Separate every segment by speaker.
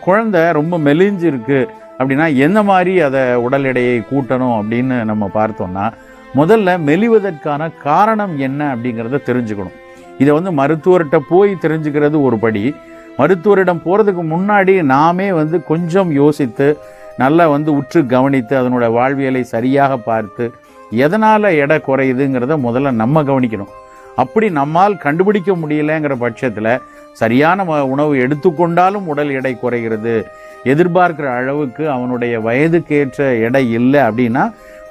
Speaker 1: குழந்தை ரொம்ப மெலிஞ்சு இருக்குது அப்படின்னா எந்த மாதிரி அதை உடல் எடையை கூட்டணும் அப்படின்னு நம்ம பார்த்தோம்னா, முதல்ல மெலிவதற்கான காரணம் என்ன அப்படிங்கிறத தெரிஞ்சுக்கணும். இதை மருத்துவர்கிட்ட போய் தெரிஞ்சுக்கிறது ஒரு படி. மருத்துவரிடம் போகிறதுக்கு முன்னாடி நாமே கொஞ்சம் யோசித்து நல்லா உற்று கவனித்து அதனோட வாழ்வியலை சரியாக பார்த்து எதனால் எடை குறையுதுங்கிறத முதல்ல நம்ம கவனிக்கணும். அப்படி நம்மால் கண்டுபிடிக்க முடியலைங்கிற பட்சத்தில் சரியான உணவு எடுத்துக்கொண்டாலும் உடல் எடை குறைகிறது, எதிர்பார்க்கிற அளவுக்கு அவனுடைய வயதுக்கேற்ற எடை இல்லை அப்படின்னா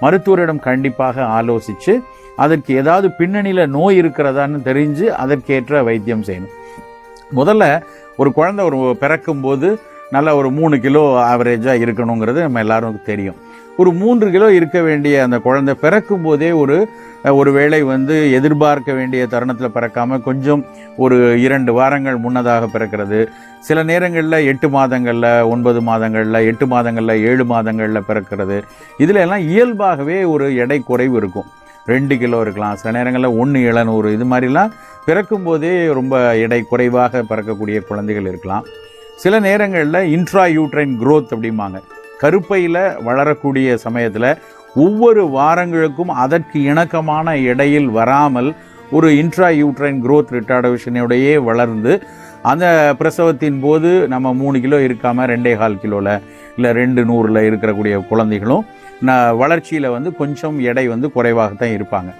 Speaker 1: மருத்துவரிடம் கண்டிப்பாக ஆலோசித்து அதற்கு ஏதாவது பின்னணியில் நோய் இருக்கிறதான்னு தெரிஞ்சு அதற்கேற்ற வைத்தியம் செய்யணும். முதல்ல ஒரு குழந்தை பிறக்கும்போது நல்லா ஒரு 3 கிலோ ஆவரேஜாக இருக்கணுங்கிறது நம்ம எல்லாருக்கும் தெரியும். ஒரு 3 கிலோ இருக்க வேண்டிய அந்த குழந்தை பிறக்கும் போதே ஒரு வேளை எதிர்பார்க்க வேண்டிய தருணத்தில் பிறக்காமல் கொஞ்சம் ஒரு 2 வாரங்கள் முன்னதாக பிறக்கிறது. சில நேரங்களில் 8 மாதங்களில் 9 மாதங்களில் 8 மாதங்களில் 7 மாதங்களில் பிறக்கிறது. இதில் எல்லாம் இயல்பாகவே ஒரு எடை குறைவு இருக்கும். 2 கிலோ இருக்கலாம், சில நேரங்களில் 1,700 இது மாதிரிலாம் பிறக்கும்போதே ரொம்ப எடை குறைவாக பிறக்கக்கூடிய குழந்தைகள் இருக்கலாம். சில நேரங்களில் இன்ட்ரா யூட்ரைன் க்ரோத் அப்படிம்பாங்க. கருப்பையில் வளரக்கூடிய சமயத்தில் ஒவ்வொரு வாரங்களுக்கும் அதற்கு இணக்கமான எடையில் வராமல் ஒரு இன்ட்ரா யூட்ரைன் க்ரோத் ரிட்டார்டேஷனோடையே வளர்ந்து அந்த பிரசவத்தின் போது நம்ம 3 கிலோ இருக்காமல் 2.25 கிலோவில் இல்லை 200 இருக்கக்கூடிய குழந்தைகளும் வளர்ச்சியில் கொஞ்சம் எடை குறைவாகத்தான் இருப்பாங்க.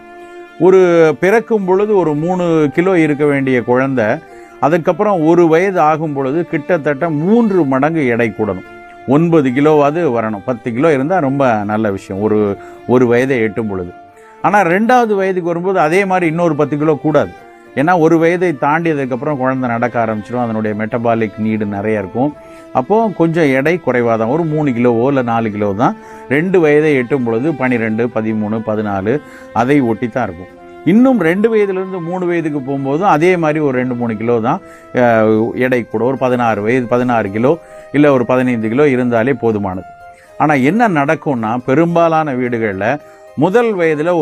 Speaker 1: ஒரு பிறக்கும் பொழுது ஒரு 3 கிலோ இருக்க வேண்டிய குழந்தை அதுக்கப்புறம் 1 வயது ஆகும் பொழுது கிட்டத்தட்ட 3 மடங்கு எடை கூடணும். 9 கிலோவாவது வரணும். 10 கிலோ இருந்தால் ரொம்ப நல்ல விஷயம் ஒரு வயதை எட்டும் பொழுது. ஆனால் 2வது வயதுக்கு வரும்போது அதே மாதிரி இன்னொரு 10 கிலோ கூடாது. ஏன்னா 1 வயதை தாண்டியதுக்கப்புறம் குழந்தை நடக்க ஆரம்பிச்சிடும். அதனுடைய மெட்டபாலிக் நீடு நிறைய இருக்கும். அப்போது கொஞ்சம் எடை குறைவாக தான் ஒரு 3 கிலோவோ இல்லை 4 கிலோ தான் 2 வயதை எட்டும் பொழுது 12, 13, 14 அதை ஒட்டி தான் இருக்கும். இன்னும் 2 வயதுலேருந்து 3 வயதுக்கு போகும்போதும் அதே மாதிரி ஒரு 2-3 கிலோ தான் எடை கூட. ஒரு 16 கிலோ இல்லை ஒரு 15 கிலோ இருந்தாலே போதுமானது. ஆனால் என்ன நடக்கும்னா, பெரும்பாலான வீடுகளில் முதல் வயதில்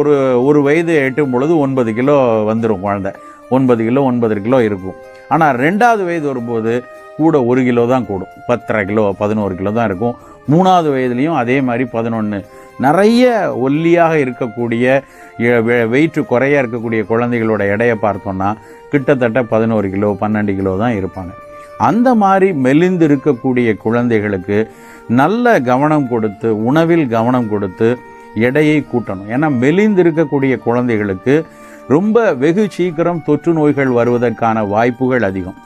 Speaker 1: ஒரு வயது எட்டும் பொழுது 9 கிலோ வந்துடும் குழந்தை. 9 கிலோ 9 கிலோ இருக்கும். ஆனால் 2வது வயது வரும்போது கூட 1 கிலோ தான் கூடும். 10.5 கிலோ 11 கிலோ தான் இருக்கும். 3வது வயதுலேயும் அதே மாதிரி 11. நிறைய ஒல்லியாக இருக்கக்கூடிய வெயிட் குறையாக இருக்கக்கூடிய குழந்தைகளோட எடையை பார்த்தோன்னா கிட்டத்தட்ட 11 கிலோ 12 கிலோ தான் இருப்பாங்க. அந்த மாதிரி மெலிந்து இருக்கக்கூடிய குழந்தைகளுக்கு நல்ல கவனம் கொடுத்து உணவில் கவனம் கொடுத்து எடையை கூட்டணும். ஏன்னா மெலிந்து இருக்கக்கூடிய குழந்தைகளுக்கு ரொம்ப வெகு சீக்கிரம் தொற்று நோய்கள் வருவதற்கான வாய்ப்புகள் அதிகம்.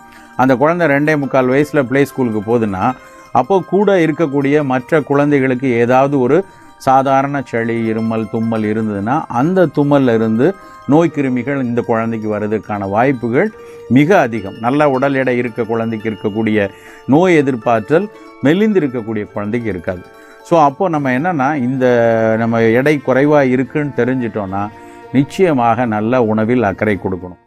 Speaker 1: அந்த குழந்தை 2.25 வயசில் ப்ளே ஸ்கூலுக்கு போகுதுன்னா அப்போது கூட இருக்கக்கூடிய மற்ற குழந்தைகளுக்கு ஏதாவது ஒரு சாதாரண சளி, இருமல், தும்மல் இருந்ததுன்னா அந்த தும்மலில் இருந்து நோய் கிருமிகள் இந்த குழந்தைக்கு வர்றதுக்கான வாய்ப்புகள் மிக அதிகம். நல்ல உடல் எடை இருக்க குழந்தைக்கு இருக்கக்கூடிய நோய் எதிர்ப்பாற்றல் மெலிந்து இருக்கக்கூடிய குழந்தைக்கு இருக்காது. ஸோ அப்போது நம்ம என்னென்னா, நம்ம எடை குறைவாக இருக்குன்னு தெரிஞ்சிட்டோன்னா நிச்சயமாக நல்ல உணவில் அக்கறை கொடுக்கணும்.